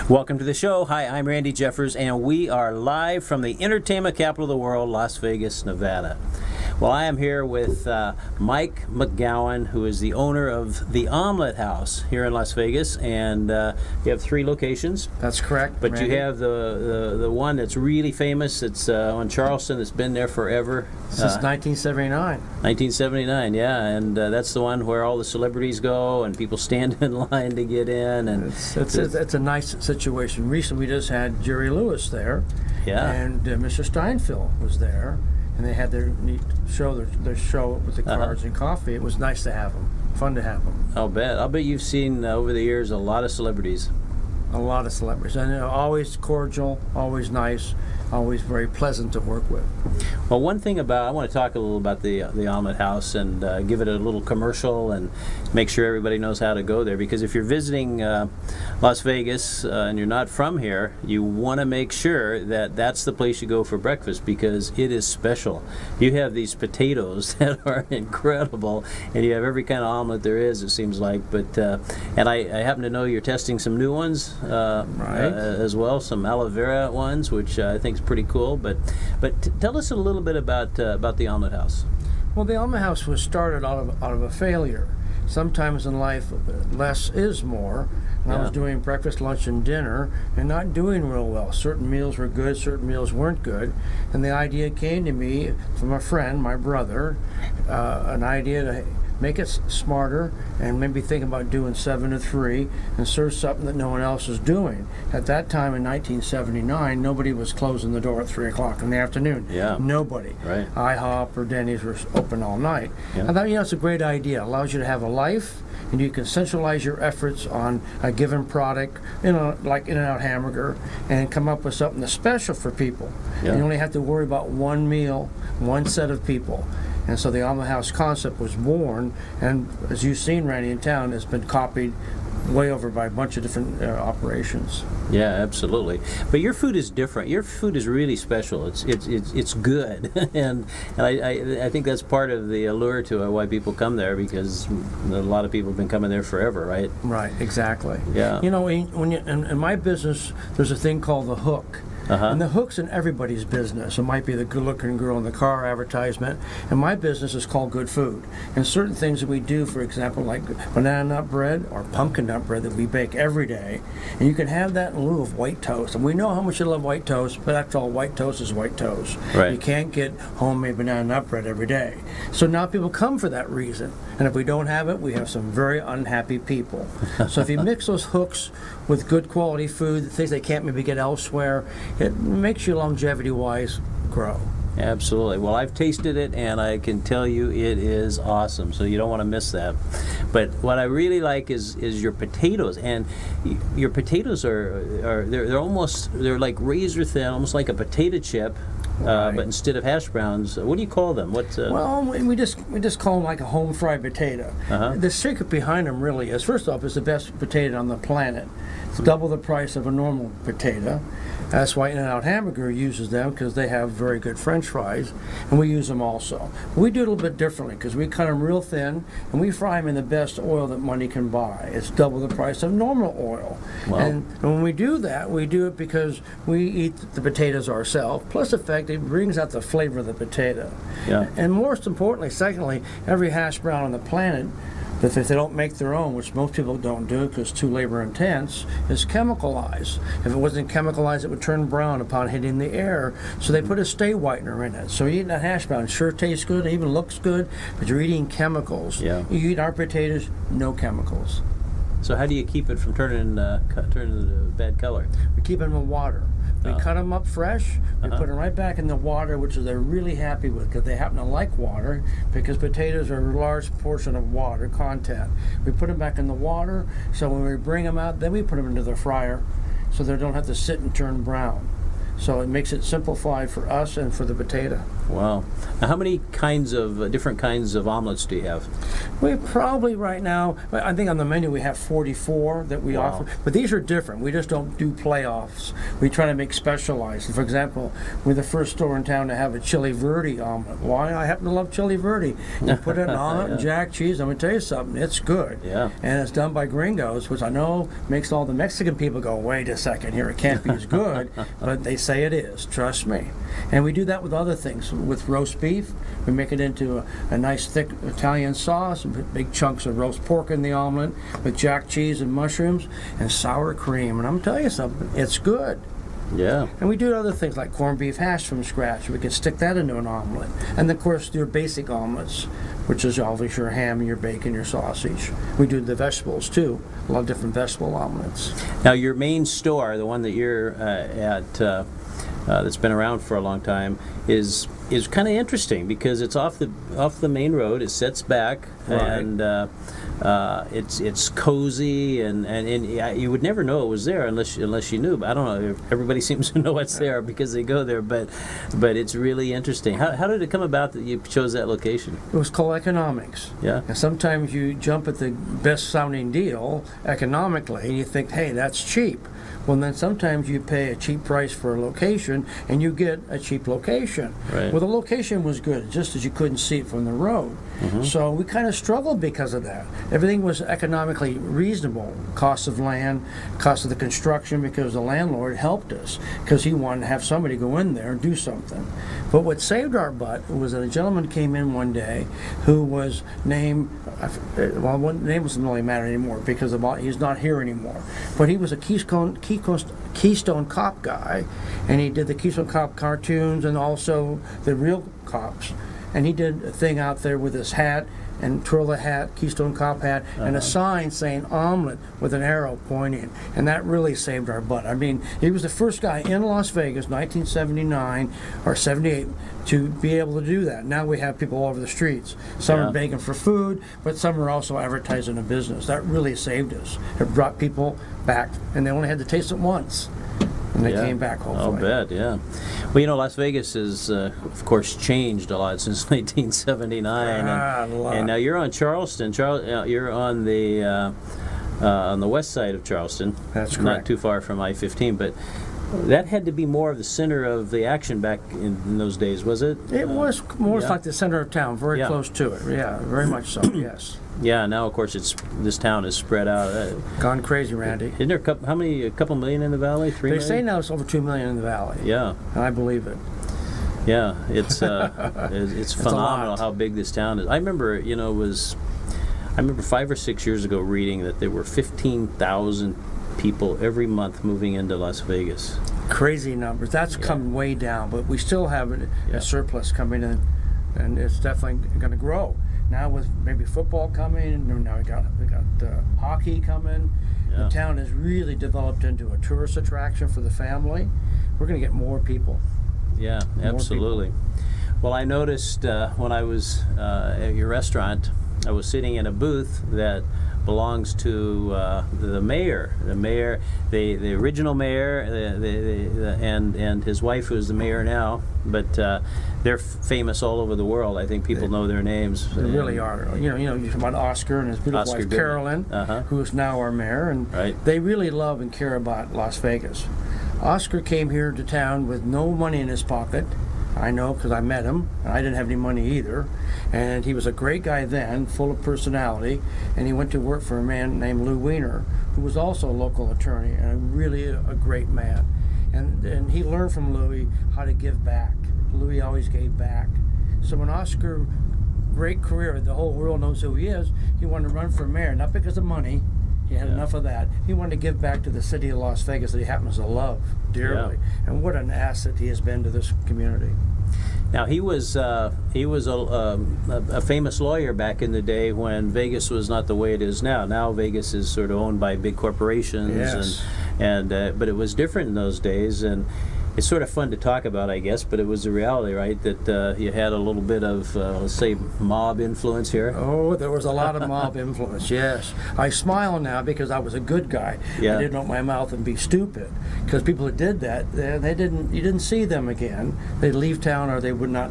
Welcome to the show. Hi, I'm Randy Jeffers, and we are live from the entertainment capital of the world, Las Vegas, Nevada. Well, I am here with Mike McGowan, who is the owner of the Omelet House here in Las Vegas, and you have 3 locations. That's correct. But Randy. you have the one that's really famous. It's on Charleston. It's been there forever. Since 1979. 1979, yeah, and that's the one where all the celebrities go and people stand in line to get in. And It's a nice situation. Recently, we just had Jerry Lewis there, yeah, and Mr. Steinfeld was there, and they had their neat show, their show with the cards and coffee. It was nice to have them, fun to have them. I'll bet you've seen over the years a lot of celebrities. A lot of celebrities, and always cordial, always nice, always very pleasant to work with. Well, one thing I want to talk a little about the Omelet House and give it a little commercial and make sure everybody knows how to go there, because if you're visiting Las Vegas and you're not from here, you want to make sure that that's the place you go for breakfast, because it is special. You have these potatoes that are incredible, and you have every kind of omelet there is, it seems like. But and I happen to know you're testing some new ones as well, some aloe vera ones, which I think is pretty cool. But tell us a little bit about the Omelet House. Well, the Omelet House was started out of a failure. Sometimes in life, less is more. And I was doing breakfast, lunch, and dinner, and not doing real well. Certain meals were good, certain meals weren't good. And the idea came to me from a friend, my brother, an idea to make it smarter and maybe think about doing 7 to 3 and serve something that no one else is doing. At that time in 1979, nobody was closing the door at 3 o'clock in the afternoon. Yeah. Nobody. Right. IHOP or Denny's were open all night. Yeah. I thought, it's a great idea. It allows you to have a life, and you can centralize your efforts on a given product, like In-N-Out Hamburger, and come up with something that's special for people. Yeah. You only have to worry about one meal, one set of people. And so the Omelet House concept was born, and as you've seen, Randy, in town, it's been copied way over by a bunch of different operations. Yeah, absolutely. But your food is different. Your food is really special. It's good, and I think that's part of the allure to why people come there, because a lot of people have been coming there forever, right? Right, exactly. Yeah. When in my business, there's a thing called the hook. And the hook's in everybody's business. It might be the good-looking girl in the car advertisement. And my business is called Good Food. And certain things that we do, for example, like banana nut bread or pumpkin nut bread that we bake every day. And you can have that in lieu of white toast. And we know how much you love white toast, but after all, white toast is white toast. Right. You can't get homemade banana nut bread every day. So now people come for that reason. And if we don't have it, we have some very unhappy people. So if you mix those hooks with good quality food, things they can't maybe get elsewhere, it makes you longevity-wise grow. Absolutely. Well, I've tasted it, and I can tell you it is awesome. So you don't want to miss that. But what I really like is your potatoes, and your potatoes they're like razor thin, almost like a potato chip. Right. But instead of hash browns, what do you call them? Well, we just call them like a home fried potato. The secret behind them really is, first off, it's the best potato on the planet. It's double the price of a normal potato. That's why In-N-Out Hamburger uses them, because they have very good French fries, and we use them also. We do it a little bit differently, because we cut them real thin, and we fry them in the best oil that money can buy. It's double the price of normal oil. Wow. And when we do that, we do it because we eat the potatoes ourselves, plus the fact it brings out the flavor of the potato. Yeah. And most importantly, secondly, every hash brown on the planet, if they don't make their own, which most people don't do because it's too labor intense, is chemicalized. If it wasn't chemicalized, it would turn brown upon hitting the air. So they put a stay whitener in it. So you eat that hash brown, it sure tastes good, it even looks good, but you're eating chemicals. Yeah. You eat our potatoes, no chemicals. So how do you keep it from turning a bad color? We keep them in water. We cut them up fresh. We put them right back in the water, which is they're really happy with, because they happen to like water, because potatoes are a large portion of water content. We put them back in the water, so when we bring them out, then we put them into the fryer, so they don't have to sit and turn brown. So it makes it simplified for us and for the potato. Wow. Now, how many kinds of different kinds of omelets do you have? We probably right now, I think on the menu we have 44 that we Wow. offer, but these are different. We just don't do playoffs. We try to make specialized. For example, we're the first store in town to have a chili verde omelet. Why? I happen to love chili verde. You put it in omelet and jack cheese. I'm going to tell you something. It's good. Yeah. And it's done by gringos, which I know makes all the Mexican people go, wait a second here, it can't be as good, but they say it is. Trust me. And we do that with other things. With roast beef, we make it into a nice thick Italian sauce, and put big chunks of roast pork in the omelet with jack cheese and mushrooms and sour cream. And I'm telling you something, it's good. Yeah. And we do other things like corned beef hash from scratch. We can stick that into an omelet. And of course, your basic omelets, which is always your ham, your bacon, your sausage. We do the vegetables too, a lot of different vegetable omelets. Now, your main store, the one that you're at, that's been around for a long time, is kind of interesting because it's off the main road. It sets back, Right. and it's cozy, and you would never know it was there unless you knew. But I don't know. Everybody seems to know it's there because they go there. But it's really interesting. How did it come about that you chose that location? It was called economics. Yeah. And sometimes you jump at the best sounding deal economically and you think, hey, that's cheap. Well, then sometimes you pay a cheap price for a location and you get a cheap location. Right. Well, the location was good, just as you couldn't see it from the road. So we kind of struggled because of that. Everything was economically reasonable. Cost of land, cost of the construction, because the landlord helped us because he wanted to have somebody go in there and do something. But what saved our butt was that a gentleman came in one day who was named, well, name doesn't really matter anymore because he's not here anymore. But he was a Keystone Cop guy, and he did the Keystone Cop cartoons and also the real cops. And he did a thing out there with his hat and twirl the hat, Keystone Cop hat, and a sign saying omelet with an arrow pointing. And that really saved our butt. I mean, he was the first guy in Las Vegas, 1979 or 78, to be able to do that. Now we have people all over the streets. Some Yeah. are begging for food, but some are also advertising a business. That really saved us. It brought people back, and they only had to taste it once. And they came back, hopefully. I'll bet, yeah. Well, Las Vegas has, of course, changed a lot since 1979. A lot. And now you're on Charleston. You're on the west side of Charleston. That's Not correct. too far from I-15, but that had to be more of the center of the action back in those days, was it? It was more yeah. like the center of town, very Yeah. close to it. Yeah, very much so, yes. Yeah, now, of course, this town is spread out. Gone crazy, Randy. Isn't there a couple million in the valley? 3 They million? say now it's over 2 million in the valley. Yeah. And I believe it. Yeah, it's phenomenal lot. how big this town is. I remember, I remember 5 or 6 years ago reading that there were 15,000 people every month moving into Las Vegas. Crazy numbers. That's come way down, but we still have a surplus coming in, and it's definitely going to grow. Now with maybe football coming, and now we got hockey coming. Yeah. The town has really developed into a tourist attraction for the family. We're going to get more people. Yeah, More absolutely. Well, I noticed when I was at your restaurant, I was sitting in a booth that belongs to the mayor, the original mayor, and his wife, who is the mayor now. But they're famous all over the world. I think people know their names. They really are. You talk about Oscar and his beautiful Oscar wife Goodman. Carolyn, who is now our mayor, and Right. they really love and care about Las Vegas. Oscar came here to town with no money in his pocket. I know because I met him, and I didn't have any money either. And he was a great guy then, full of personality, and he went to work for a man named Lou Weiner, who was also a local attorney and really a great man. And he learned from Louis how to give back. Louis always gave back. So when Oscar, great career, the whole world knows who he is, he wanted to run for mayor, not because of money. He had enough of that. He wanted to give back to the city of Las Vegas that he happens to love dearly. And what an asset he has been to this community. Now he was a famous lawyer back in the day when Vegas was not the way it is now. Now Vegas is sort of owned by big corporations, Yes. and but it was different in those days. And it's sort of fun to talk about, I guess, but it was the reality, right? That you had a little bit of, let's say, mob influence here. Oh, there was a lot of mob influence, yes. I smile now because I was a good guy. Yeah. I didn't open my mouth and be stupid. Because people who did that, you didn't see them again. They'd leave town or they would not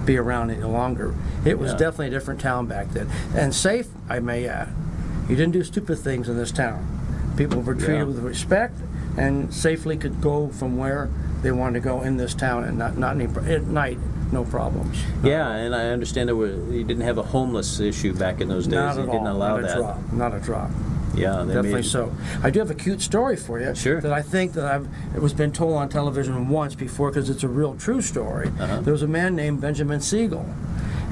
be around any longer. It was definitely a different town back then. And safe, I may add. You didn't do stupid things in this town. People were treated with respect and safely could go from where they wanted to go in this town, and not any, at night, no problems. Yeah, and I understand you didn't have a homeless issue back in those days. Not You at didn't all. allow Not that. a drop. Not a drop. Yeah, they Definitely made, so. I do have a cute story for you. Sure. That I think that it was been told on television once before because it's a real true story. There was a man named Benjamin Siegel.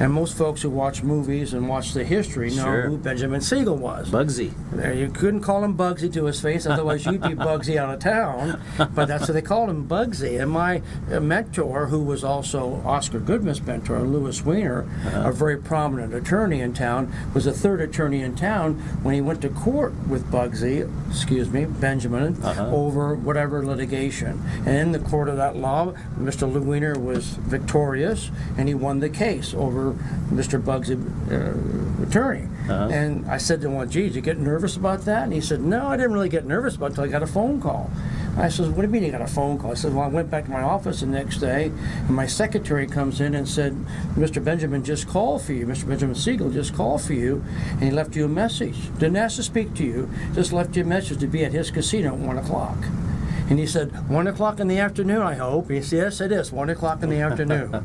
And most folks who watch movies and watch the history know who Benjamin Siegel was. Bugsy. You couldn't call him Bugsy to his face, otherwise you'd be Bugsy out of town. But that's what they called him, Bugsy. And my mentor, who was also Oscar Goodman's mentor, Louis Weiner, a very prominent attorney in town, was the third attorney in town when he went to court with Benjamin, over whatever litigation. And in the court of that law, Mr. Lou Weiner was victorious, and he won the case over Mr. Bugsy attorney. And I said to him, well, gee, did you get nervous about that? And he said, no, I didn't really get nervous about it until I got a phone call. I said, what do you mean you got a phone call? I said, well, I went back to my office the next day, and my secretary comes in and said, Mr. Benjamin just called for you. Mr. Benjamin Siegel just called for you, and he left you a message. Didn't ask to speak to you, just left you a message to be at his casino at 1 o'clock. And he said, 1 o'clock in the afternoon, I hope. He said, yes, it is, 1 o'clock in the afternoon.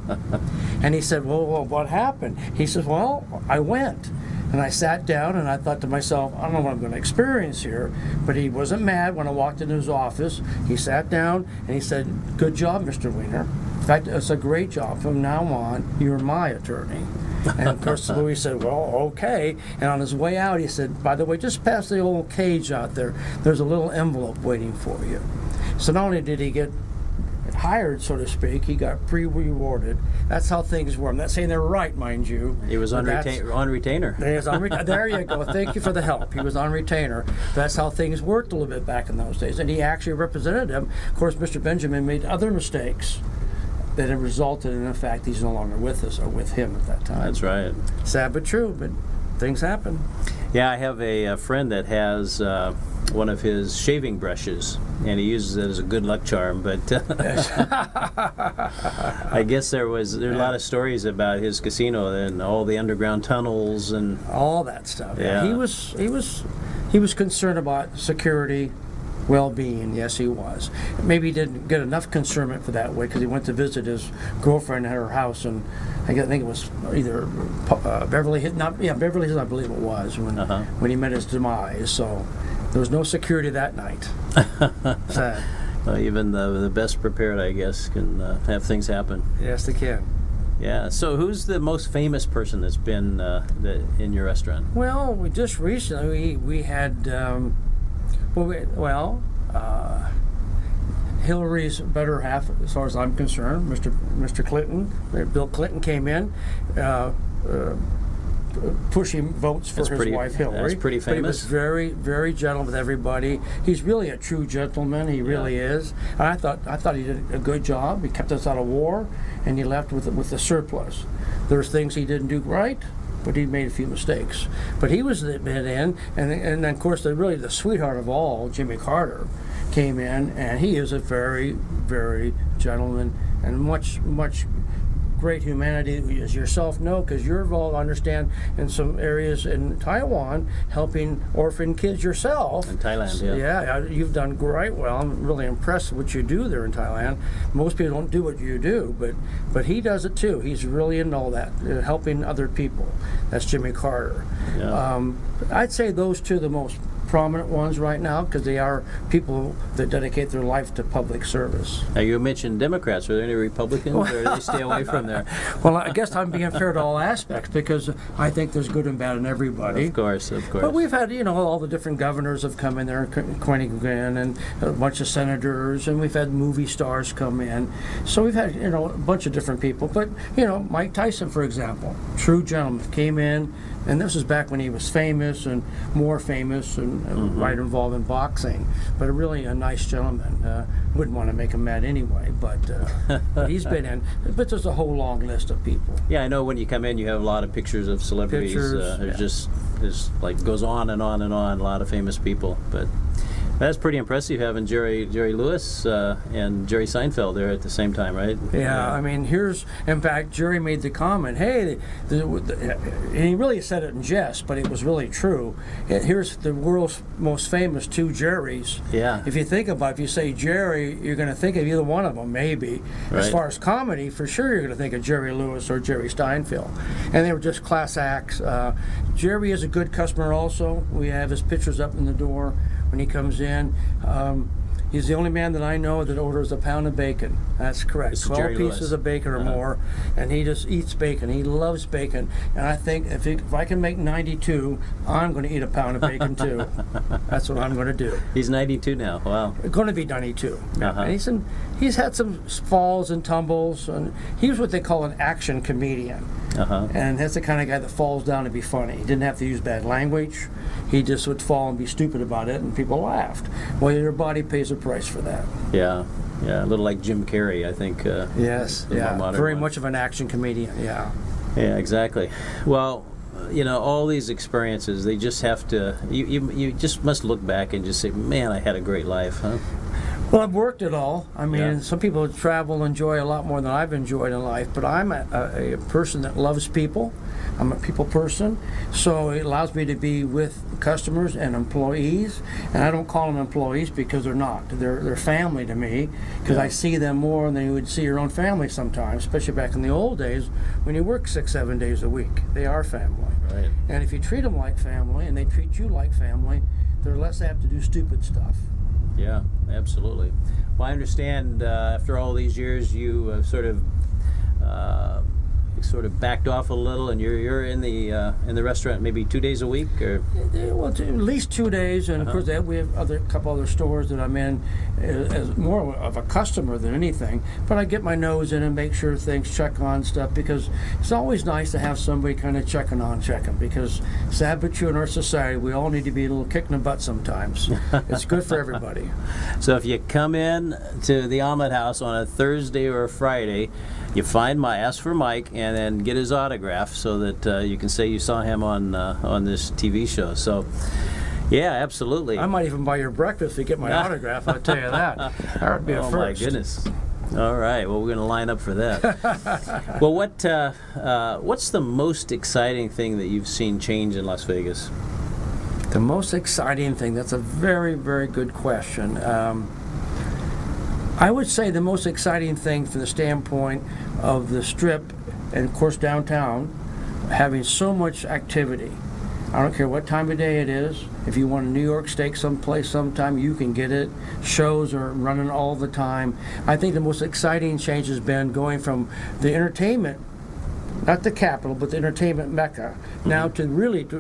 And he said, well, what happened? He said, well, I went. And I sat down and I thought to myself, I don't know what I'm going to experience here. But he wasn't mad when I walked into his office. He sat down and he said, good job, Mr. Weiner. In fact, it's a great job. From now on, you're my attorney. And of course, Louis said, well, okay. And on his way out, he said, by the way, just past the old cage out there, there's a little envelope waiting for you. So not only did he get hired, so to speak, he got pre-rewarded. That's how things were. I'm not saying they were right, mind you. He was on retainer. There you go. Thank you for the help. He was on retainer. That's how things worked a little bit back in those days. And he actually represented him. Of course, Mr. Benjamin made other mistakes that have resulted in the fact he's no longer with us or with him at that time. That's right. Sad but true, but things happen. Yeah, I have a friend that has one of his shaving brushes, and he uses it as a good luck charm. But I guess there's a lot of stories about his casino and all the underground tunnels and all that stuff. Yeah. He was concerned about security, well-being. Yes, he was. Maybe he didn't get enough concernment for that way because he went to visit his girlfriend at her house, and I think it was either Beverly Hills. Beverly Hills, I believe it was when he met his demise. So there was no security that night. Sad. Even the best prepared, I guess, can have things happen. Yes, they can. Yeah. So, who's the most famous person that's been in your restaurant? Well, we just recently we had. Hillary's better half, as far as I'm concerned, Mr. Clinton, Bill Clinton came in, pushing votes for his wife Hillary. That's pretty famous. But he was very, very gentle with everybody. He's really a true gentleman. He really is. And I thought he did a good job. He kept us out of war, and he left with the surplus. There's things he didn't do right, but he made a few mistakes. But he was in, and then of course the sweetheart of all, Jimmy Carter, came in, and he is a very, very gentleman and much great humanity, as yourself know, because you're involved, understand, in some areas in Taiwan, helping orphan kids yourself. In Thailand, yeah. Yeah, you've done quite well. I'm really impressed with what you do there in Thailand. Most people don't do what you do, but he does it too. He's really into all that, helping other people. That's Jimmy Carter. Yeah. I'd say those two are the most prominent ones right now because they are people that dedicate their life to public service. Now, you mentioned Democrats. Are there any Republicans, or do they stay away from there? Well, I guess I'm being fair to all aspects because I think there's good and bad in everybody. Of course. But we've had, all the different governors have come in there, Quentin and a bunch of senators, and we've had movie stars come in. So we've had, a bunch of different people. But, Mike Tyson, for example, true gentleman, came in, And this was back when he was famous and more famous and right involved in boxing. But really a nice gentleman. Wouldn't want to make him mad anyway, but he's been in. But there's a whole long list of people. Yeah, I know when you come in, you have a lot of pictures of celebrities. There's like goes on and on and on. A lot of famous people, but that's pretty impressive having Jerry Lewis and Jerry Seinfeld there at the same time, right? Yeah, I mean, in fact, Jerry made the comment, hey, and he really said it in jest, but it was really true. Here's the world's most famous two Jerrys. Yeah. If you think about it, if you say Jerry, you're going to think of either one of them, maybe. Right. As far as comedy, for sure you're going to think of Jerry Lewis or Jerry Steinfeld. And they were just class acts. Jerry is a good customer also. We have his pictures up in the door when he comes in. He's the only man that I know that orders a pound of bacon. That's correct. 12 pieces Lewis. of bacon or more, and he just eats bacon. He loves bacon, and I think if I can make 92, I'm going to eat a pound of bacon too. That's what I'm going to do. He's 92 now. Wow. Going to be 92. Uh-huh. And he's had some falls and tumbles, and he was what they call an action comedian. Uh-huh. And that's the kind of guy that falls down to be funny. He didn't have to use bad language. He just would fall and be stupid about it, and people laughed. Well, your body pays a price for that. Yeah, a little like Jim Carrey, I think. Yes, yeah, very much of an action comedian. Yeah. Yeah, exactly. Well, all these experiences, they just have to. You just must look back and just say, man, I had a great life, huh? Well, I've worked it all. I mean, Yeah. Some people travel and enjoy a lot more than I've enjoyed in life, but I'm a person that loves people. I'm a people person, so it allows me to be with customers and employees, and I don't call them employees because they're not. They're family to me, because I see them more than you would see your own family sometimes, especially back in the old days when you work 6-7 days a week. They are family. Right. And if you treat them like family and they treat you like family, they're less apt to do stupid stuff. Yeah, absolutely. Well, I understand after all these years, you sort of backed off a little, and you're in the restaurant maybe 2 days a week, or Well, at least 2 days, and of course we have a couple other stores that I'm in as more of a customer than anything. But I get my nose in and make sure things, check on stuff, because it's always nice to have somebody kind of checking. Because sad but true in our society, we all need to be a little kick in the butt sometimes. It's good for everybody. So if you come in to the Omelet House on a Thursday or a Friday, you ask for Mike, and then get his autograph so that you can say you saw him on this TV show. So, yeah, absolutely. I might even buy your breakfast if you get my autograph. I'll tell you that. That would be a first. Oh my goodness! All right, well, we're going to line up for that. Well, what's the most exciting thing that you've seen change in Las Vegas? The most exciting thing, that's a very, very good question. I would say the most exciting thing from the standpoint of the Strip and, of course, downtown, having so much activity. I don't care what time of day it is. If you want a New York steak someplace sometime, you can get it. Shows are running all the time. I think the most exciting change has been going from the entertainment, not the capital, but the entertainment mecca, now to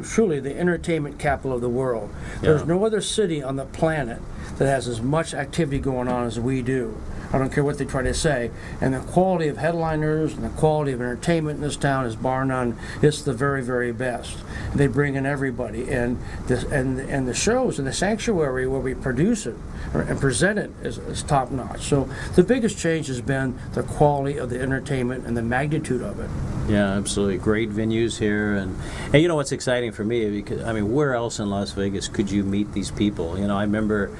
truly the entertainment capital of the world. There's no other city on the planet that has as much activity going on as we do. I don't care what they try to say. And the quality of headliners and the quality of entertainment in this town is bar none. It's the very, very best. They bring in everybody, and the shows in the sanctuary where we produce it and present it is top notch. So the biggest change has been the quality of the entertainment and the magnitude of it. Yeah, absolutely. Great venues here, and you know what's exciting for me, because where else in Las Vegas could you meet these people? I remember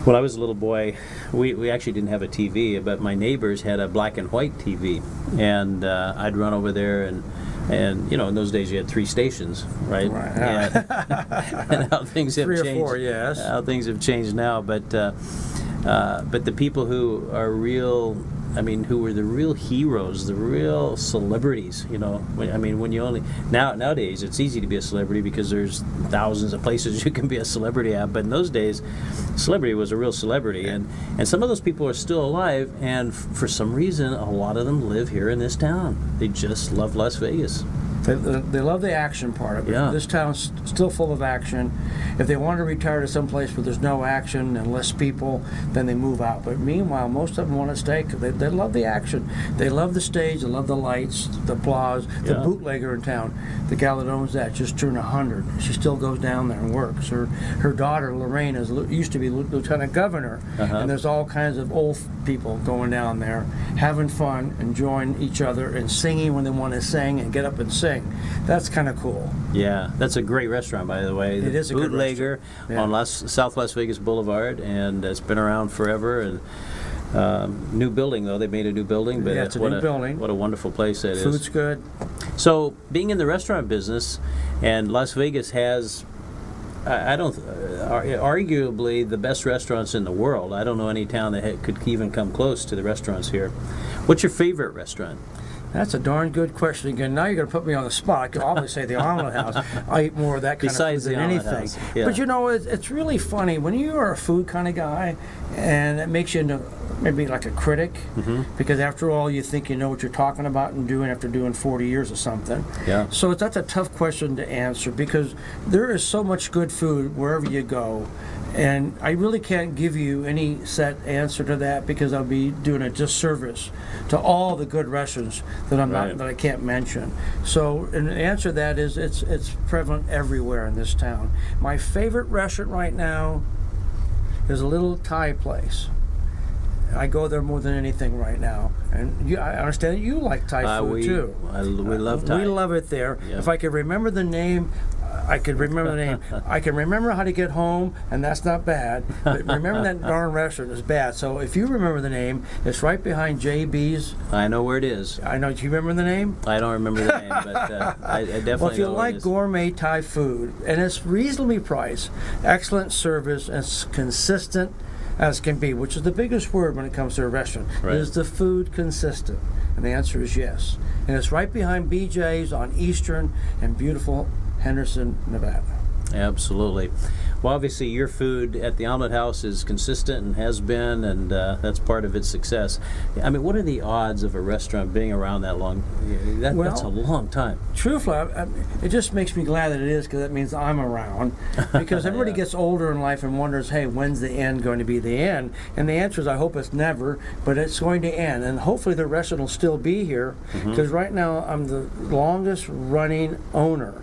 when I was a little boy, we actually didn't have a TV, but my neighbors had a black and white TV, and I'd run over there, and in those days you had 3 stations, right? And how things have 3 or changed. 4, yes. How things have changed now, but the people who are real. Who were the real heroes, the real celebrities, when you only, nowadays it's easy to be a celebrity because there's thousands of places you can be a celebrity at, but in those days, celebrity was a real celebrity, and some of those people are still alive, and for some reason, a lot of them live here in this town. They just love Las Vegas. They love the action part of it. Yeah. This town's still full of action. If they want to retire to some place where there's no action and less people, then they move out. But meanwhile, most of them want to stay because they love the action. They love the stage. They love the lights, the applause. The Yeah. bootlegger in town, the gal that owns that, just turned 100. She still goes down there and works. Her daughter Lorraine used to be lieutenant governor, and there's all kinds of old people going down there, having fun, enjoying each other, and singing when they want to sing and get up and sing. That's kind of cool. Yeah, that's a great restaurant, by the way. It is a good Bootlegger restaurant. on South Las Vegas Boulevard, and it's been around forever. And new building, though. They made a new building, but Yeah, it's a new building. What a wonderful place that is. Food's good. So, being in the restaurant business, and Las Vegas has, arguably the best restaurants in the world. I don't know any town that could even come close to the restaurants here. What's your favorite restaurant? That's a darn good question. Again, now you're going to put me on the spot. I could always say the Omelet House. I eat more of that kind Besides of food the than Omelet anything. House, yeah. But you know, it's really funny when you are a food kind of guy, and it makes you into maybe like a critic, because after all, you think you know what you're talking about and doing after doing 40 years of something. Yeah. So that's a tough question to answer because there is so much good food wherever you go. And I really can't give you any set answer to that because I'll be doing a disservice to all the good restaurants that I can't mention. So, and the answer to that is it's prevalent everywhere in this town. My favorite restaurant right now is a little Thai place. I go there more than anything right now, and I understand that you like Thai food too. We love Thai. We love it there. Yeah. If I could remember the name, I could remember the name. I can remember how to get home, and that's not bad. But remember that darn restaurant is bad. So if you remember the name, it's right behind JB's. I know where it is. I know. Do you remember the name? I don't remember the name, but I definitely Well, if you know where it like is. gourmet Thai food, and it's reasonably priced, excellent service, and it's consistent as can be, which is the biggest word when it comes to a restaurant. Right. Is the food consistent? And the answer is yes. And it's right behind BJ's on Eastern and beautiful Henderson, Nevada. Absolutely. Well, obviously, your food at the Omelet House is consistent and has been, and that's part of its success. I mean, what are the odds of a restaurant being around that long? That's a long time. Truthfully, it just makes me glad that it is because that means I'm around. Because everybody gets older in life and wonders, hey, when's the end going to be the end? And the answer is, I hope it's never, but it's going to end. And hopefully the restaurant will still be here because right now I'm the longest running owner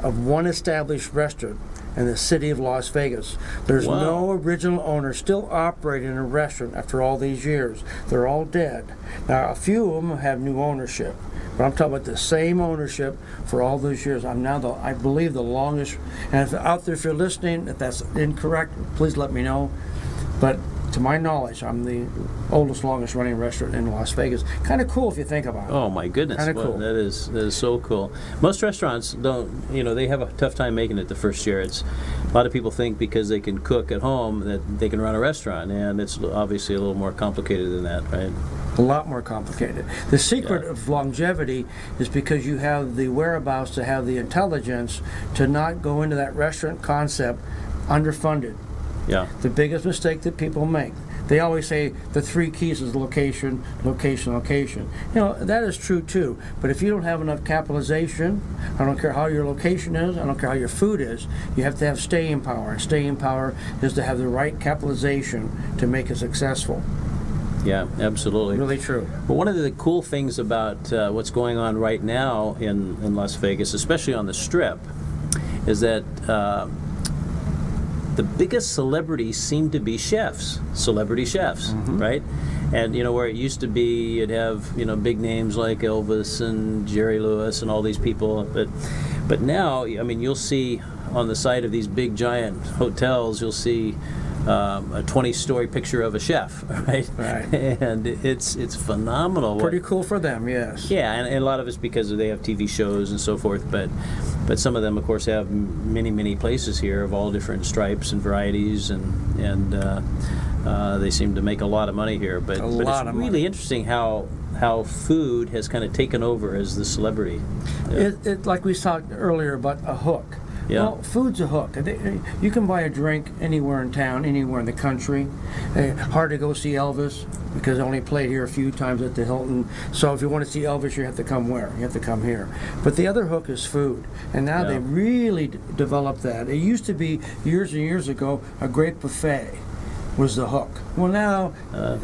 of one established restaurant in the city of Las Vegas. There's Wow. no original owner still operating a restaurant after all these years. They're all dead. Now, a few of them have new ownership, but I'm talking about the same ownership for all those years. I'm now, I believe, the longest. And if out there, if you're listening, if that's incorrect, please let me know. But to my knowledge, I'm the oldest, longest running restaurant in Las Vegas. Kind of cool if you think about it. Oh my goodness! Kinda Well, cool. that is so cool. Most restaurants don't, they have a tough time making it the first year. It's a lot of people think because they can cook at home that they can run a restaurant, and it's obviously a little more complicated than that, right? A lot more complicated. The secret of longevity is because you have the whereabouts to have the intelligence to not go into that restaurant concept underfunded. Yeah. The biggest mistake that people make. They always say the three keys is location, location, location. That is true too. But if you don't have enough capitalization, I don't care how your location is, I don't care how your food is, you have to have staying power. And staying power is to have the right capitalization to make it successful. Yeah, absolutely. Really true. But one of the cool things about what's going on right now in Las Vegas, especially on the Strip, is that the biggest celebrities seem to be chefs, celebrity chefs, right? And where it used to be, you'd have big names like Elvis and Jerry Lewis and all these people, but now, I mean, you'll see on the side of these big giant hotels, you'll see a 20-story picture of a chef, right? Right. And it's phenomenal. Pretty cool for them, yes. Yeah, and a lot of it's because they have TV shows and so forth, but some of them, of course, have many places here of all different stripes and varieties, and they seem to make a lot of money here. But it's really interesting how food has kind of taken over as the celebrity. It like we talked earlier about a hook. Yeah. Well, food's a hook. You can buy a drink anywhere in town, anywhere in the country. Hard to go see Elvis because I only played here a few times at the Hilton. So if you want to see Elvis, you have to come where? You have to come here. But the other hook is food. And now they really developed that. It used to be years and years ago a great buffet was the hook. Well, now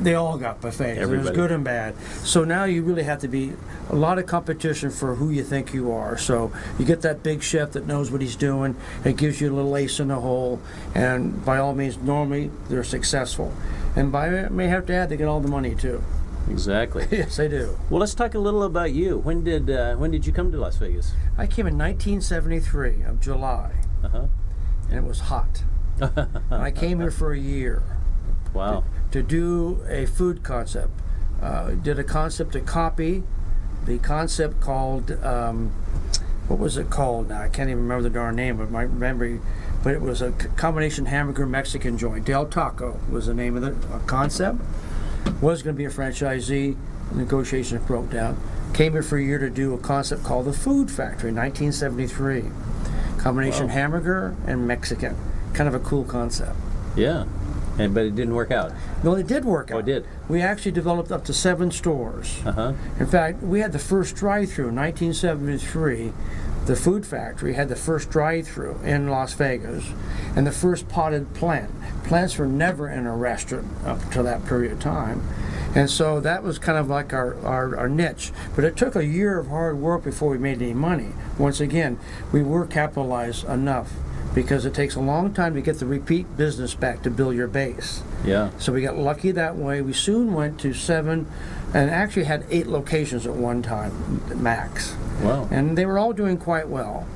they all got buffets. There's good and bad. So now you really have to be a lot of competition for who you think you are. So you get that big chef that knows what he's doing. It gives you a little ace in the hole. And by all means, normally they're successful. And I may have to add, they get all the money too. Exactly. Yes, they do. Well, let's talk a little about you. When did you come to Las Vegas? I came in 1973 of July. Uh-huh. And it was hot. I came here for a year. Wow. To do a food concept. Did a concept to copy the concept called, what was it called now? I can't even remember the darn name of my memory, but it was a combination hamburger Mexican joint. Del Taco was the name of the concept. Was going to be a franchisee. Negotiations broke down. Came here for a year to do a concept called the Food Factory, 1973. Combination hamburger and Mexican. Kind of a cool concept. Yeah. But it didn't work out. No, it did work out. Oh, it did? We actually developed up to 7 stores. Uh-huh. In fact, we had the first drive-through in 1973. The Food Factory had the first drive-through in Las Vegas and the first potted plant. Plants were never in a restaurant up until that period of time. And so that was kind of like our niche. But it took a year of hard work before we made any money. Once again, we were capitalized enough, because it takes a long time to get the repeat business back to build your base. Yeah. So we got lucky that way. We soon went to 7 and actually had 8 locations at one time, max. Wow. And they were all doing quite well.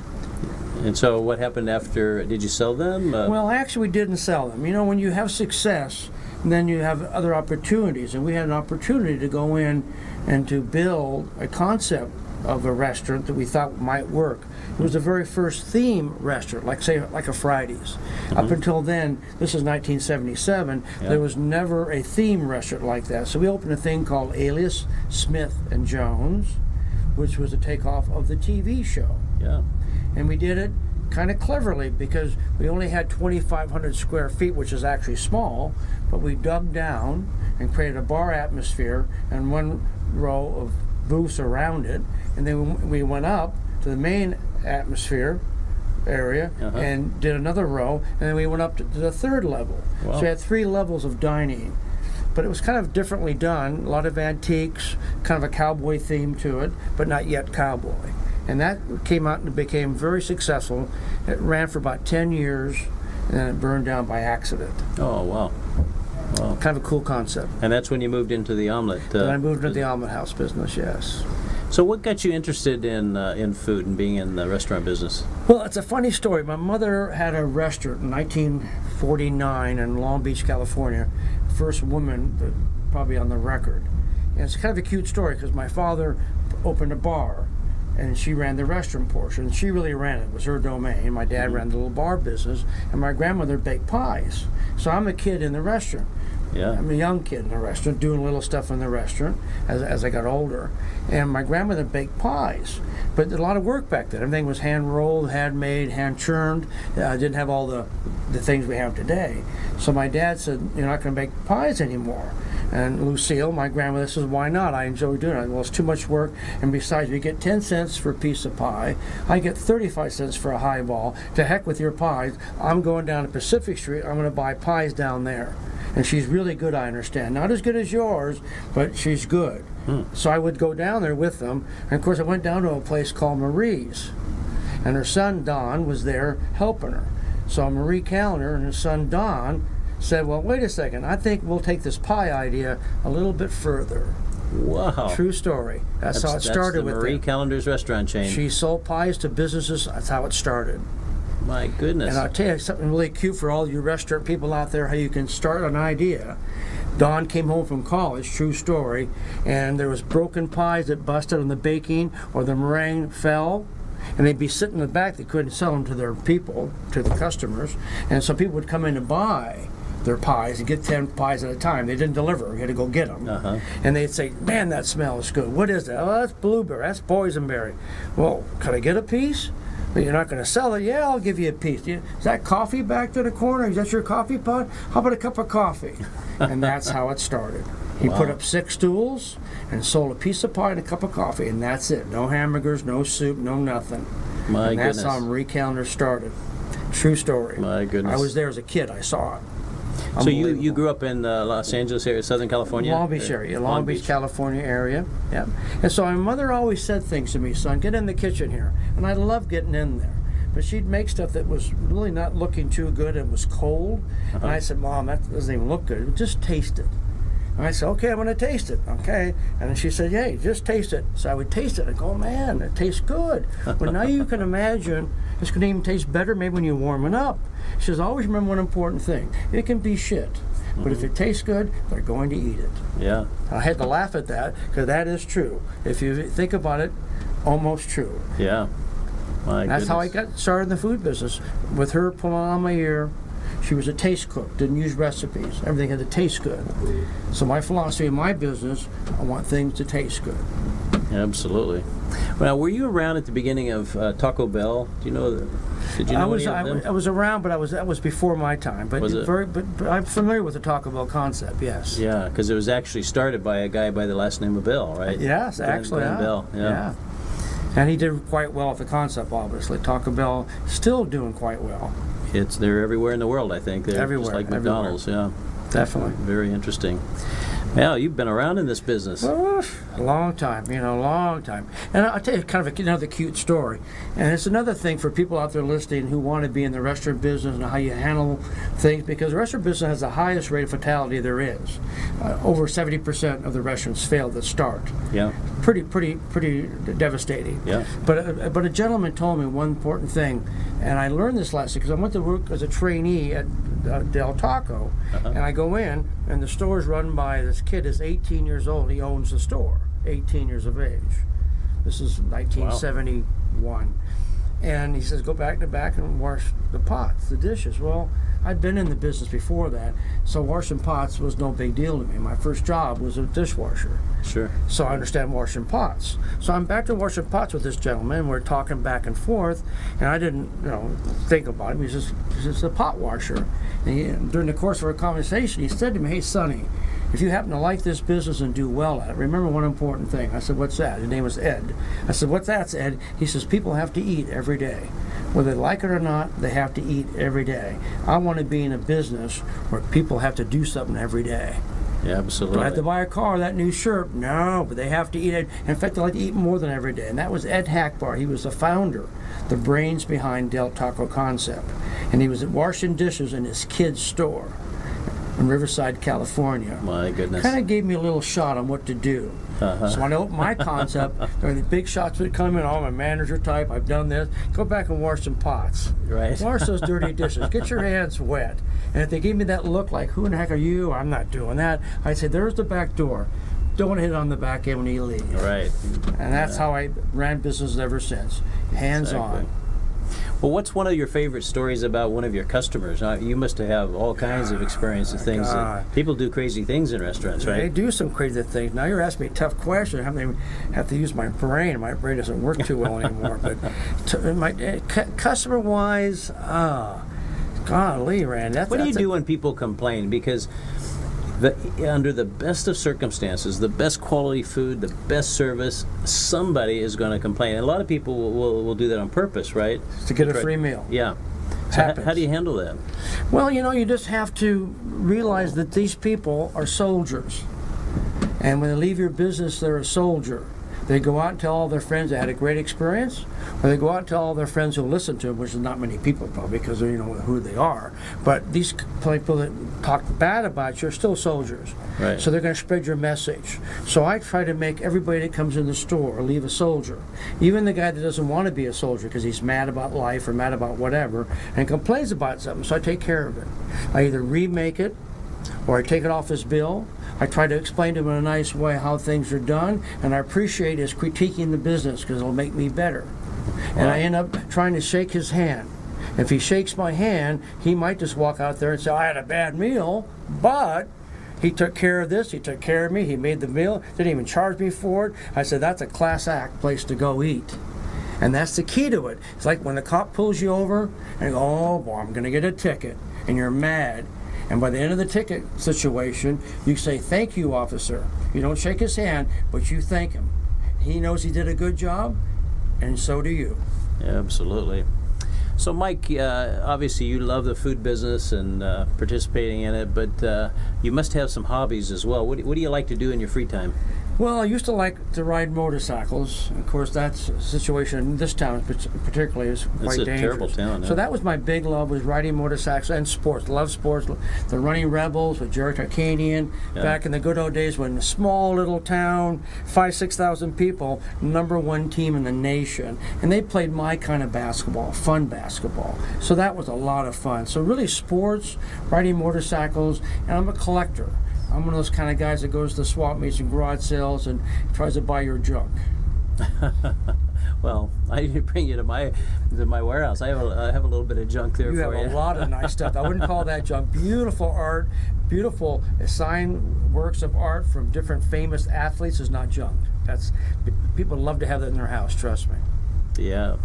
And so what happened after? Did you sell them? Well, actually, we didn't sell them. You know, when you have success, then you have other opportunities. And we had an opportunity to go in and to build a concept of a restaurant that we thought might work. It was the very first theme restaurant, like a Fridays. Up until then, this is 1977, there was never a theme restaurant like that. So we opened a thing called Alias Smith and Jones, which was a takeoff of the TV show. Yeah. And we did it kind of cleverly because we only had 2,500 square feet, which is actually small, but we dug down and created a bar atmosphere and 1 row of booths around it, and then we went up to the main atmosphere area and did another row, and then we went up to the 3rd level. Wow. So we had 3 levels of dining, but it was kind of differently done. A lot of antiques, kind of a cowboy theme to it, but not yet cowboy. And that came out and became very successful. It ran for about 10 years, and then it burned down by accident. Oh, wow. Wow. Kind of a cool concept. And that's when you moved into the omelet. Then I moved into the omelet house business, yes. So what got you interested in food and being in the restaurant business? Well, it's a funny story. My mother had a restaurant in 1949 in Long Beach, California. First woman probably on the record. And it's kind of a cute story because my father opened a bar and she ran the restaurant portion. She really ran it. It was her domain. My dad ran the little bar business, and my grandmother baked pies. So I'm a kid in the restaurant. Yeah. I'm a young kid in the restaurant, doing little stuff in the restaurant as I got older. And my grandmother baked pies. But a lot of work back then. Everything was hand-rolled, handmade, hand-churned. Didn't have all the things we have today. So my dad said, "You're not going to bake pies anymore." And Lucille, my grandmother, says, "Why not? I enjoy doing it." Well, it's too much work, and besides, we get 10 cents for a piece of pie. I get 35 cents for a highball. To heck with your pies. I'm going down to Pacific Street. I'm going to buy pies down there. And she's really good, I understand. Not as good as yours, but she's good. So I would go down there with them. And, of course, I went down to a place called Marie's. And her son, Don, was there helping her. So Marie Callender and her son, Don, said, "Well, wait a second. I think we'll take this pie idea a little bit further." Wow. True story. That's how it started with Marie them. Callender's restaurant chain. She sold pies to businesses. That's how it started. My goodness. And I'll tell you something really cute for all you restaurant people out there, how you can start an idea. Don came home from college, true story, and there was broken pies that busted on the baking or the meringue fell, and they'd be sitting in the back. They couldn't sell them to their people, to the customers, and so people would come in to buy their pies and get 10 pies at a time. They didn't deliver. We had to go get them. And they'd say, "Man, that smells good. What is that?" "Oh, that's blueberry. That's boysenberry." "Well, could I get a piece?" But you're not going to sell it. Yeah, I'll give you a piece. Is that coffee back to the corner? Is that your coffee pot? How about a cup of coffee? And that's how it started. He put up 6 stools and sold a piece of pie and a cup of coffee, and that's it. No hamburgers, no soup, no nothing. My and that's goodness. how Marie Callender started. True story. My goodness. I was there as a kid. I saw it. So you grew up in Los Angeles area, Southern California? Long Beach area, Long Beach, California area. Yeah. And so my mother always said things to me, son, get in the kitchen here. And I loved getting in there. But she'd make stuff that was really not looking too good and was cold. And I said, Mom, that doesn't even look good. Just taste it. And I said, okay, I'm going to taste it. Okay. And then she said, hey, just taste it. So I would taste it. I go, man, it tastes good. But now you can imagine it's going to even taste better maybe when you warm it up. She says, always remember one important thing. It can be shit. But if it tastes good, they're going to eat it. Yeah. I had to laugh at that because that is true. If you think about it, almost true. Yeah. My That's how I goodness. got started in the food business. With her pulling on my ear, she was a taste cook, didn't use recipes. Everything had to taste good. So my philosophy in my business, I want things to taste good. Absolutely. Well, were you around at the beginning of Taco Bell? Do you know? Did you know any of them? I was around, but that was before my time. But Was it? but I'm familiar with the Taco Bell concept. Yes. Yeah, because it was actually started by a guy by the last name of Bell, right? Yes, Glenn actually. Yeah. Bell. Yeah. And he did quite well with the concept, obviously. Taco Bell still doing quite well. They're everywhere in the world, I think. They're Everywhere, just like everywhere. McDonald's. Yeah. Definitely. Very interesting. Yeah, you've been around in this business. Oof, a long time, long time. And I'll tell you kind of another cute story. And it's another thing for people out there listening who want to be in the restaurant business and how you handle things, because the restaurant business has the highest rate of fatality there is. Over 70% of the restaurants fail to start. Yeah. Pretty devastating. Yeah. But a gentleman told me one important thing, and I learned this lesson because I went to work as a trainee at Del Taco, and I go in, and the store is run by this kid is 18 years old. He owns the store, 18 years of age. This is 1971. And he says, go back to back and wash the pots, the dishes. Well, I'd been in the business before that, so washing pots was no big deal to me. My first job was a dishwasher. Sure. So I understand washing pots. So I'm back to washing pots with this gentleman. We're talking back and forth, and I didn't, think about him. He's just a pot washer. And during the course of our conversation, he said to me, "Hey, Sonny, if you happen to like this business and do well at it, remember one important thing." I said, "What's that?" His name was Ed. I said, "What's that, Ed?" He says, "People have to eat every day. Whether they like it or not, they have to eat every day. I want to be in a business where people have to do something every day. Yeah, absolutely. Do I have to buy a car, that new shirt? No, but they have to eat it. In fact, they like to eat more than every day." And that was Ed Hackbar. He was the founder, the brains behind Del Taco Concept. And he was washing dishes in his kid's store in Riverside, California. My goodness. Kind of gave me a little shot on what to do. So when I opened my concept, there were the big shots would come in. Oh, I'm a manager type. I've done this. Go back and wash some pots. Right. Wash those dirty dishes. Get your hands wet. And if they gave me that look like, who in the heck are you? I'm not doing that. I'd say, there's the back door. Don't hit on the back end when you leave. Right. And that's how I ran business ever since. Hands on. Well, what's one of your favorite stories about one of your customers? You must have all kinds of experience of things. That people do crazy things in restaurants, They right? do some crazy things. Now you're asking me a tough question. I haven't even have to use my brain. My brain doesn't work too well anymore. But customer-wise, golly, Rand. What do you do when people complain? Because under the best of circumstances, the best quality food, the best service, somebody is going to complain. And a lot of people will do that on purpose, right? To get a free meal. Yeah. So Happens. how do you handle that? Well, you just have to realize that these people are soldiers. And when they leave your business, they're a soldier. They go out and tell all their friends they had a great experience, or they go out and tell all their friends who listen to them, which is not many people probably because they know who they are. But these people that talk bad about you are still soldiers. Right. So they're going to spread your message. So I try to make everybody that comes in the store leave a soldier. Even the guy that doesn't want to be a soldier because he's mad about life or mad about whatever and complains about something. So I take care of it. I either remake it or I take it off his bill. I try to explain to him in a nice way how things are done, and I appreciate his critiquing the business because it'll make me better. And I end up trying to shake his hand. If he shakes my hand, he might just walk out there and say, "I had a bad meal, but he took care of this, he took care of me, he made the meal, didn't even charge me for it." I said, "That's a class act place to go eat." And that's the key to it. It's like when the cop pulls you over and you go, oh boy, I'm going to get a ticket, and you're mad. And by the end of the ticket situation, you say, thank you, officer. You don't shake his hand, but you thank him. He knows he did a good job, and so do you. Absolutely. So, Mike, obviously you love the food business and participating in it, but you must have some hobbies as well. What do you like to do in your free time? Well, I used to like to ride motorcycles. Of course, that's a situation in this town particularly is quite dangerous. It's a terrible town. Yeah. So that was my big love, was riding motorcycles and sports. Love sports. The Running Rebels with Jerry Tarkanian. Yeah. Back in the good old days when a small little town, 5,000-6,000 people, #1 team in the nation. And they played my kind of basketball, fun basketball. So that was a lot of fun. So really sports, riding motorcycles, and I'm a collector. I'm one of those kind of guys that goes to swap meets and garage sales and tries to buy your junk. Well, I need to bring you to my warehouse. I have a little bit of junk there You for you. have a lot of nice stuff. I wouldn't call that junk. Beautiful art, beautiful signed works of art from different famous athletes is not junk. That's people love to have that in their house. Trust me. Yeah.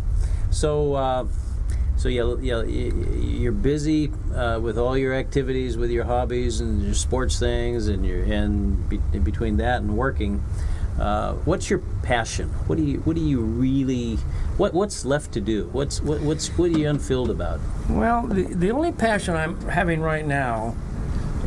So you're busy with all your activities, with your hobbies and your sports things, and in between that and working. What's your passion? What do you really? What's left to do? What are you unfilled about? Well, the only passion I'm having right now,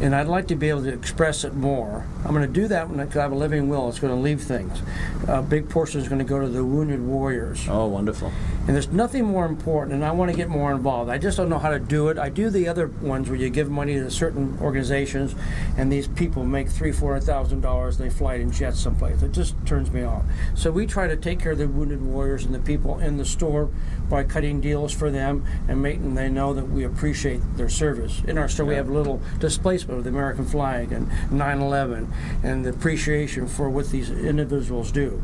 and I'd like to be able to express it more. I'm going to do that when I have a living will. It's going to leave things. A big portion is going to go to the wounded warriors. Oh, wonderful. And there's nothing more important, and I want to get more involved. I just don't know how to do it. I do the other ones where you give money to certain organizations, and these people make $300,000-$400,000. They fly in jets someplace. It just turns me off. So we try to take care of the wounded warriors and the people in the store by cutting deals for them and making they know that we appreciate their service. In our store, we have a little displacement of the American flag and 9/11 and the appreciation for what these individuals do.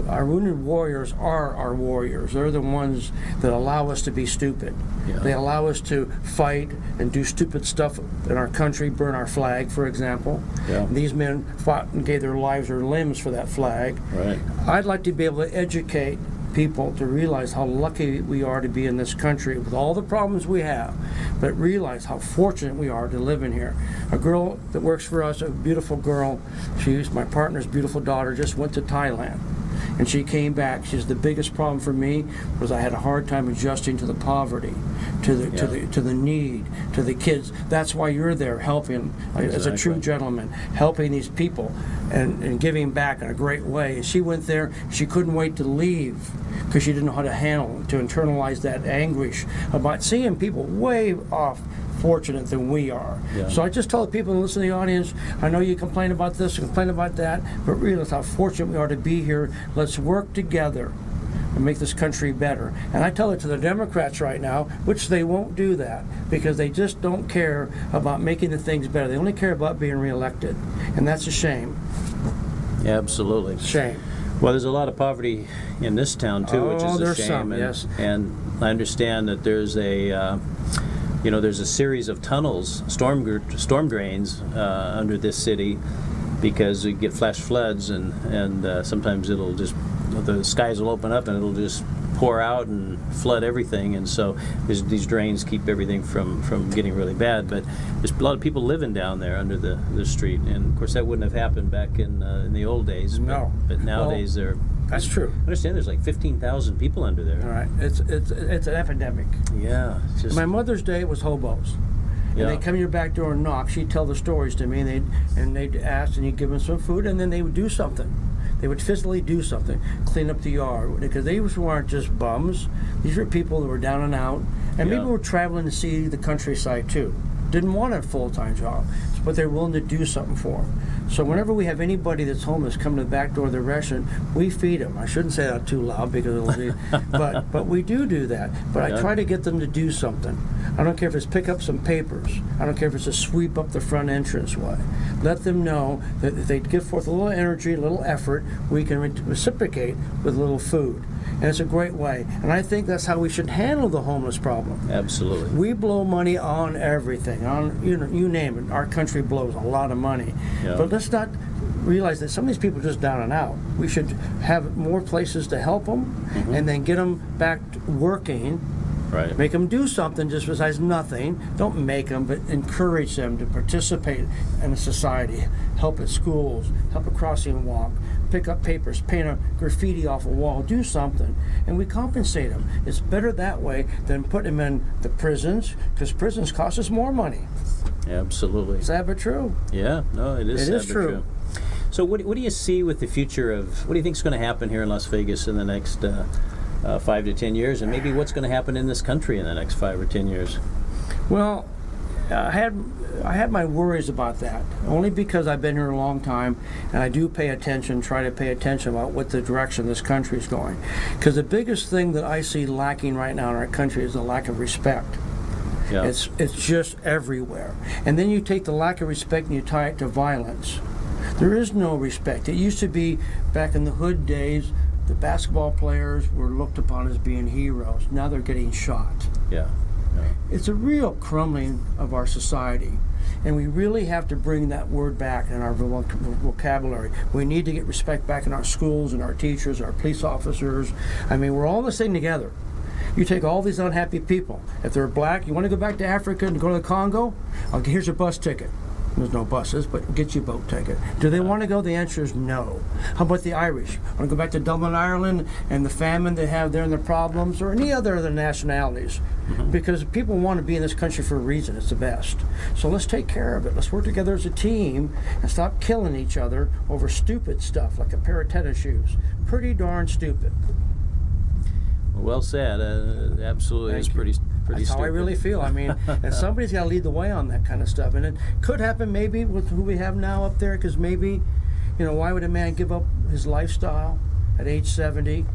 Our wounded warriors are our warriors. They're the ones that allow us to be stupid. Yeah. They allow us to fight and do stupid stuff in our country, burn our flag, for example. Yeah. These men fought and gave their lives or limbs for that flag. Right. I'd like to be able to educate people to realize how lucky we are to be in this country with all the problems we have, but realize how fortunate we are to live in here. A girl that works for us, a beautiful girl, she's my partner's beautiful daughter, just went to Thailand. And she came back. She says the biggest problem for me was I had a hard time adjusting to the poverty, to the need, to the kids. That's why you're there helping, as a true gentleman, helping these people and giving back in a great way. She went there. She couldn't wait to leave because she didn't know how to handle, to internalize that anguish about seeing people way off fortunate than we are. Yeah. So I just tell the people who listen to the audience, I know you complain about this, you complain about that, but realize how fortunate we are to be here. Let's work together and make this country better. And I tell it to the Democrats right now, which they won't do that because they just don't care about making the things better. They only care about being reelected. And that's a shame. Yeah, absolutely. Shame. Well, there's a lot of poverty in this town too, which is a there's shame. some, and, yes. And I understand that there's there's a series of tunnels, storm drains under this city because we get flash floods and sometimes the skies will open up and it'll just pour out and flood everything, and so these drains keep everything from getting really bad. But there's a lot of people living down there under the street, and of course that wouldn't have happened back in the old days. No. But nowadays That's true. I understand there's like 15,000 people under there. All right. It's an epidemic. Yeah. It's just, My Mother's Day was hobos. And Yeah. they'd come to your back door and knock. She'd tell the stories to me, and they'd ask, and you'd give them some food, and then they would do something. They would physically do something, clean up the yard, because they weren't just bums. These were people that were down and out, and Yeah. people were traveling to see the countryside too. Didn't want a full-time job, but they're willing to do something for them. So whenever we have anybody that's homeless come to the back door of the restaurant, we feed them. I shouldn't say that too loud because it'll be, but we do that. But Yeah. I try to get them to do something. I don't care if it's pick up some papers. I don't care if it's a sweep up the front entranceway. Let them know that if they give forth a little energy, a little effort, we can reciprocate with a little food. And it's a great way. And I think that's how we should handle the homeless problem. absolutely. We blow money on everything, on you name it. Our country blows a lot of money, Yeah. but let's not realize that some of these people are just down and out. We should have more places to help them, and then get them back to working. Right. Make them do something just besides nothing. Don't make them, but encourage them to participate in a society. Help at schools, help a crossing walk, pick up papers, paint a graffiti off a wall, do something, and we compensate them. It's better that way than putting them in the prisons, because prisons cost us more money. Absolutely. Sad but true. Yeah, no, it is. It sad is but true. So what do you see with the future of, what do you think is going to happen here in Las Vegas in the next 5 to 10 years, and maybe what's going to happen in this country in the next 5 or 10 years? Well, I had my worries about that, only because I've been here a long time, and I do try to pay attention about what the direction this country is going. Because the biggest thing that I see lacking right now in our country is the lack of respect. Yeah. It's just everywhere. And then you take the lack of respect and you tie it to violence. There is no respect. It used to be, back in the hood days, the basketball players were looked upon as being heroes. Now they're getting shot. Yeah. It's a real crumbling of our society. And we really have to bring that word back in our vocabulary. We need to get respect back in our schools and our teachers, our police officers. I mean, we're all in this thing together. You take all these unhappy people. If they're black, you want to go back to Africa and go to the Congo? Okay, here's your bus ticket. There's no buses, but get you a boat ticket. Do they want to go? The answer is no. How about the Irish? Want to go back to Dublin, Ireland, and the famine they have there and the problems, or any other nationalities? Because people want to be in this country for a reason. It's the best. So let's take care of it. Let's work together as a team and stop killing each other over stupid stuff like a pair of tennis shoes. Pretty darn stupid. Well said. Absolutely, it's pretty That's stupid. how I really feel. I mean, and somebody's got to lead the way on that kind of stuff. And it could happen maybe with who we have now up there, because maybe, why would a man give up his lifestyle at age 70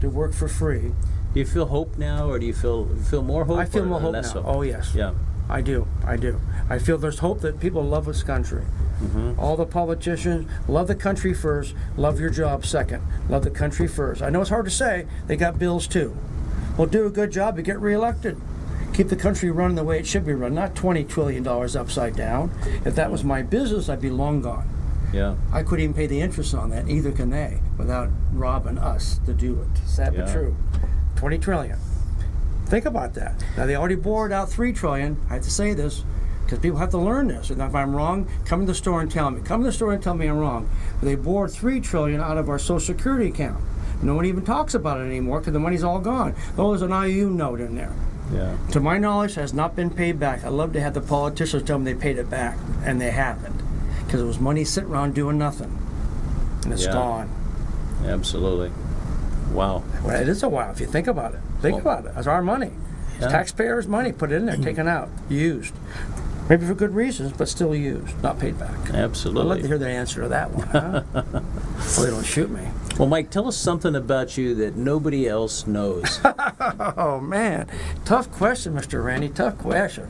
to work for free? Do you feel hope now, or do you feel more hope? I feel or more hope less now. hope? Oh, yes. Yeah. I do. I feel there's hope that people love this country. All the politicians love the country first, love your job second, love the country first. I know it's hard to say, they got bills too. Well, do a good job to get reelected. Keep the country running the way it should be run, not $20 trillion upside down. If that was my business, I'd be long gone. Yeah. I couldn't even pay the interest on that, neither can they, without robbing us to do it. Sad but true. 20 trillion. Think about that. Now, they already bored out 3 trillion. I have to say this, because people have to learn this. And if I'm wrong, come to the store and tell me. Come to the store and tell me I'm wrong. But they bored 3 trillion out of our Social Security account. No one even talks about it anymore because the money's all gone. Oh, there's an IOU note in there. Yeah. To my knowledge, has not been paid back. I'd love to have the politicians tell me they paid it back, and they haven't, because it was money sitting around doing nothing, and it's gone. Absolutely. Wow. Well, it is a wow if you think about it. Think about it. It's our money. It's taxpayers' money. Put it in there, taken out, used. Maybe for good reasons, but still used, not paid back. Absolutely. I'd like to hear the answer to that one, huh? Well, they don't shoot me. Well, Mike, tell us something about you that nobody else knows. Oh, man. Tough question, Mr. Randy. Tough question.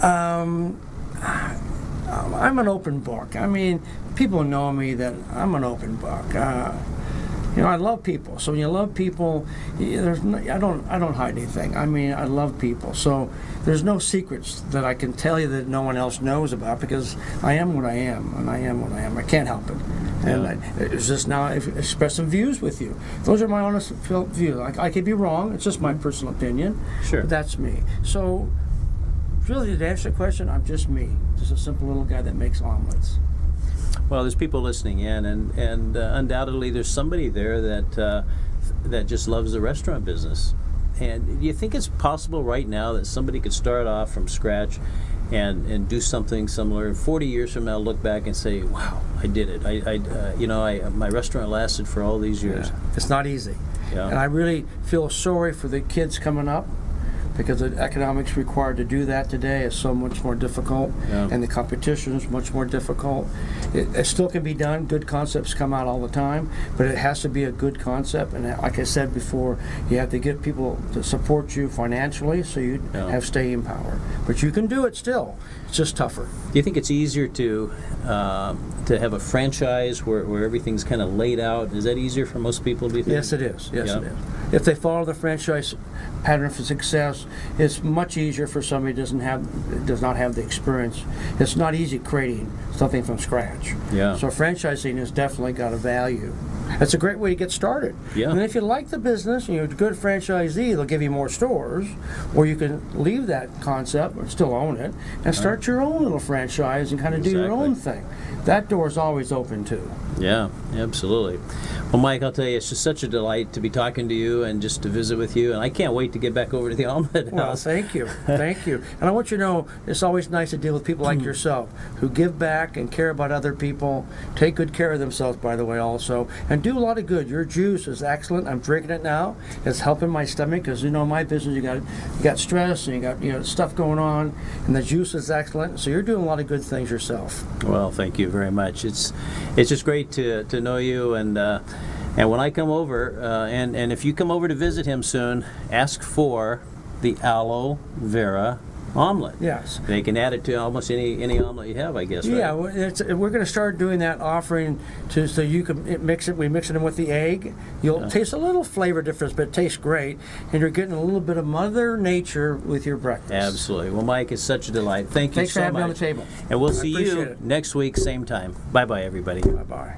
I'm an open book. I mean, people know me that I'm an open book. I love people. So when you love people, I don't hide anything. I mean, I love people. So there's no secrets that I can tell you that no one else knows about, because I am what I am, and I am what I am. I can't help it. And it's just now express some views with you. Those are my honest views. I could be wrong. It's just my personal opinion. Sure. But that's me. So really, to answer the question, I'm just me. Just a simple little guy that makes omelets. Well, there's people listening in, and undoubtedly there's somebody there that just loves the restaurant business. And do you think it's possible right now that somebody could start off from scratch and do something similar, 40 years from now, look back and say, wow, I did it. My restaurant lasted for all these years. Yeah. It's not easy. Yeah. And I really feel sorry for the kids coming up, because the economics required to do that today is so much more difficult, and the competition is much more difficult. It still can be done. Good concepts come out all the time, but it has to be a good concept. And like I said before, you have to get people to support you financially so you have staying power. But you can do it still. It's just tougher. Do you think it's easier to have a franchise where everything's kind of laid out? Is that easier for most people, do you think? Yes, it is. Yes, it is. If they follow the franchise pattern for success, it's much easier for somebody who does not have the experience. It's not easy creating something from scratch. Yeah. So franchising has definitely got a value. That's a great way to get started. Yeah. And if you like the business, you're a good franchisee, they'll give you more stores, or you can leave that concept, or still own it, and start your own little franchise and kind of do your Exactly. own thing. That door is always open too. Yeah, absolutely. Well, Mike, I'll tell you, it's just such a delight to be talking to you and just to visit with you. And I can't wait to get back over to the Omelette Well, House. thank you. Thank you. And I want you to know it's always nice to deal with people like yourself who give back and care about other people, take good care of themselves, by the way, also, and do a lot of good. Your juice is excellent. I'm drinking it now. It's helping my stomach because, in my business, you got stress and you got stuff going on, and the juice is excellent. So you're doing a lot of good things yourself. Well, thank you very much. It's just great to know you, and when I come over, and if you come over to visit him soon, ask for the aloe vera omelet. Yes. They can add it to almost any omelet you have, I guess. Right? Yeah, we're going to start doing that, offering so you can mix it. We mix it in with the egg. You'll taste a little flavor difference, but it tastes great, and you're getting a little bit of Mother Nature with your breakfast. Absolutely. Well, Mike, it's such a delight. Thank you Thanks so for having much. me on the table. And we'll I see appreciate you it. next week, same time. Bye-bye, everybody. Bye bye.